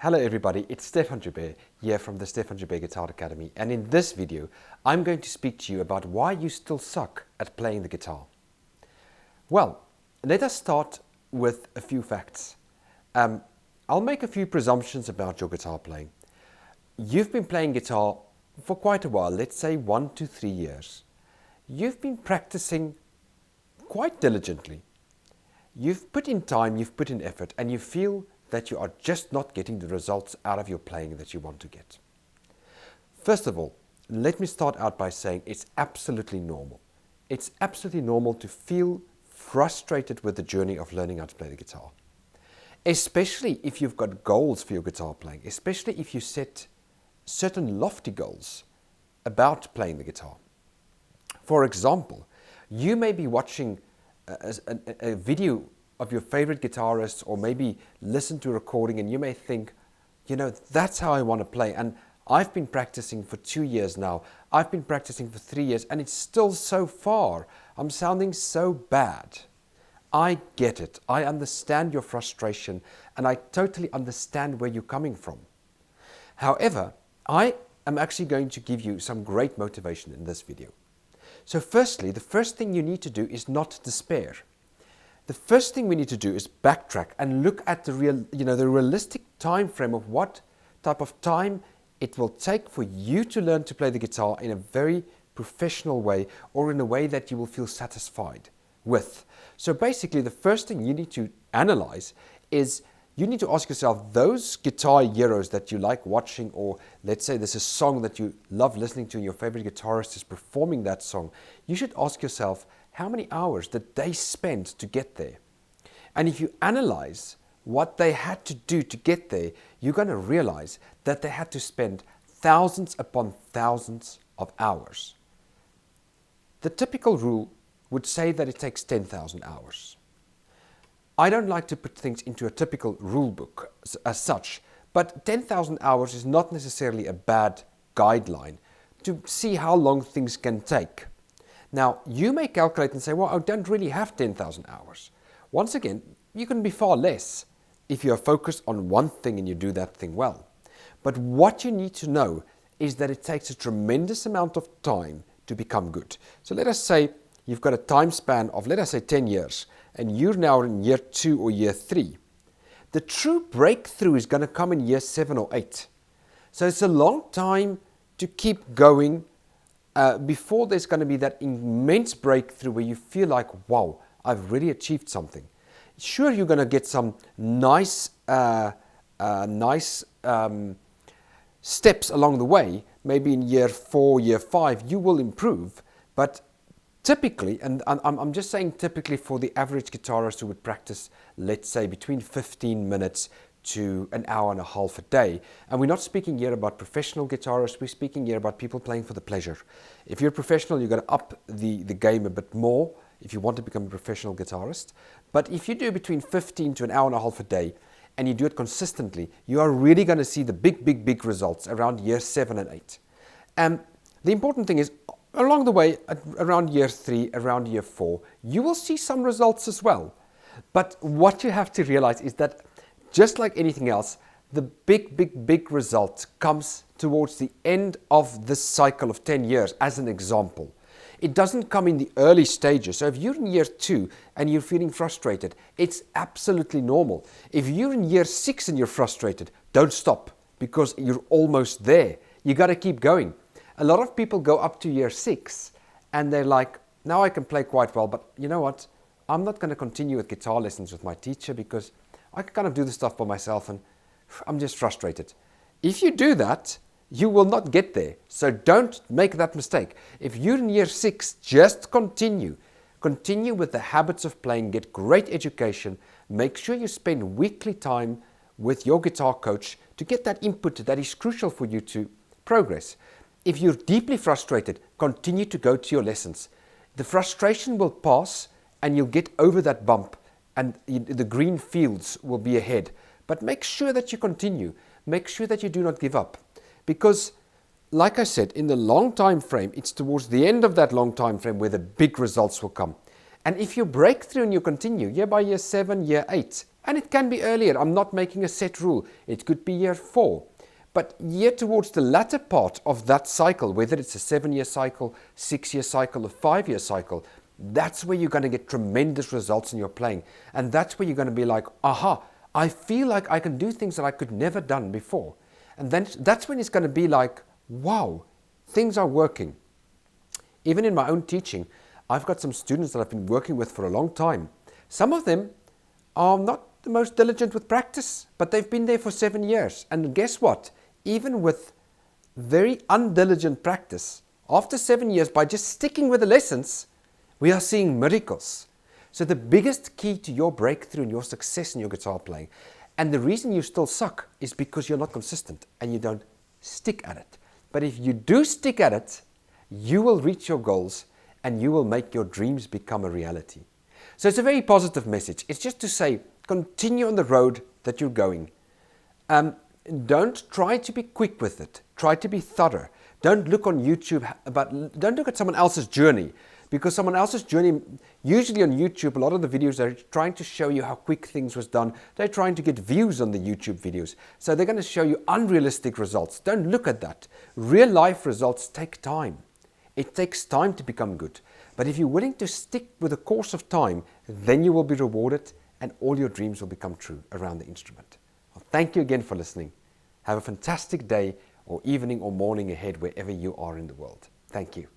Hello everybody, it's Stefan Joubert here from the Stefan Joubert Guitar Academy, and in this video I'm going to speak to you about why you still suck at playing the guitar. Well, let us start with a few facts. I'll make a few presumptions about your guitar playing. You've been playing guitar for quite a while, let's say 1 to 3 years. You've been practicing quite diligently. You've put in time, you've put in effort, and you feel that you are just not getting the results out of your playing that you want to get. First of all, let me start out by saying it's absolutely normal. It's absolutely normal to feel frustrated with the journey of learning how to play the guitar. Especially if you've got goals for your guitar playing, especially if you set certain lofty goals about playing the guitar. For example, you may be watching a video of your favorite guitarist, or maybe listen to a recording and you may think, you know, that's how I want to play, and I've been practicing for 2 years now, I've been practicing for 3 years, and it's still so far, I'm sounding so bad. I get it, I understand your frustration, and I totally understand where you're coming from. However, I am actually going to give you some great motivation in this video. So firstly, the first thing you need to do is not despair. The first thing we need to do is backtrack and look at the realistic time frame of what type of time it will take for you to learn to play the guitar in a very professional way, or in a way that you will feel satisfied with. So basically, the first thing you need to analyze is you need to ask yourself, those guitar heroes that you like watching, or let's say there's a song that you love listening to and your favorite guitarist is performing that song, you should ask yourself, how many hours did they spend to get there? And if you analyze what they had to do to get there, you're going to realize that they had to spend thousands upon thousands of hours. The typical rule would say that it takes 10,000 hours. I don't like to put things into a typical rule book as such, but 10,000 hours is not necessarily a bad guideline to see how long things can take. Now, you may calculate and say, well, I don't really have 10,000 hours. Once again, you can be far less if you are focused on one thing and you do that thing well. But what you need to know is that it takes a tremendous amount of time to become good. So let us say you've got a time span of, let us say 10 years, and you're now in year 2 or year 3. The true breakthrough is going to come in year 7 or 8. So it's a long time to keep going before there's going to be that immense breakthrough where you feel like, wow, I've really achieved something. Sure, you're going to get some nice steps along the way. Maybe in year 4, year 5, you will improve. But typically, and I'm just saying typically for the average guitarist who would practice, let's say, between 15 minutes to an hour and a half a day. And we're not speaking here about professional guitarists, we're speaking here about people playing for the pleasure. If you're a professional, you've got to up the game a bit more if you want to become a professional guitarist. But if you do between 15 to an hour and a half a day, and you do it consistently, you are really going to see the big results around year 7 and 8. And the important thing is, along the way, around year 3, around year 4, you will see some results as well. But what you have to realize is that just like anything else, the big result comes towards the end of this cycle of 10 years, as an example. It doesn't come in the early stages. So if you're in year 2 and you're feeling frustrated, it's absolutely normal. If you're in year 6 and you're frustrated, don't stop, because you're almost there. You got to keep going. A lot of people go up to year 6 and they're like, now I can play quite well, but you know what? I'm not going to continue with guitar lessons with my teacher because I can kind of do the stuff by myself and I'm just frustrated. If you do that, you will not get there. So don't make that mistake. If you're in year 6, just continue. Continue with the habits of playing, get great education, make sure you spend weekly time with your guitar coach to get that input that is crucial for you to progress. If you're deeply frustrated, continue to go to your lessons. The frustration will pass and you'll get over that bump, and the green fields will be ahead. But make sure that you continue. Make sure that you do not give up. Because, like I said, in the long time frame, it's towards the end of that long time frame where the big results will come. And if you break through and you continue, year by year 7, year 8, And it can be earlier. I'm not making a set rule. It could be year 4. But year towards the latter part of that cycle, whether it's a 7-year cycle, 6-year cycle, or 5-year cycle, that's where you're going to get tremendous results in your playing. And that's where you're going to be like, aha, I feel like I can do things that I could never done before. And then that's when it's going to be like, wow, things are working. Even in my own teaching, I've got some students that I've been working with for a long time. Some of them are not the most diligent with practice, but they've been there for 7 years. And guess what? Even with very undiligent practice, after 7 years, by just sticking with the lessons, we are seeing miracles. So the biggest key to your breakthrough and your success in your guitar playing, and the reason you still suck, is because you're not consistent and you don't stick at it. But if you do stick at it, you will reach your goals and you will make your dreams become a reality. So it's a very positive message. It's just to say, continue on the road that you're going. Don't try to be quick with it. Try to be thorough. Don't look on YouTube, don't look at someone else's journey, because someone else's journey, usually on YouTube, a lot of the videos are trying to show you how quick things was done. They're trying to get views on the YouTube videos. So they're going to show you unrealistic results. Don't look at that. Real life results take time. It takes time to become good. But if you're willing to stick with the course of time, then you will be rewarded and all your dreams will become true around the instrument. Well, thank you again for listening. Have a fantastic day or evening or morning ahead wherever you are in the world. Thank you.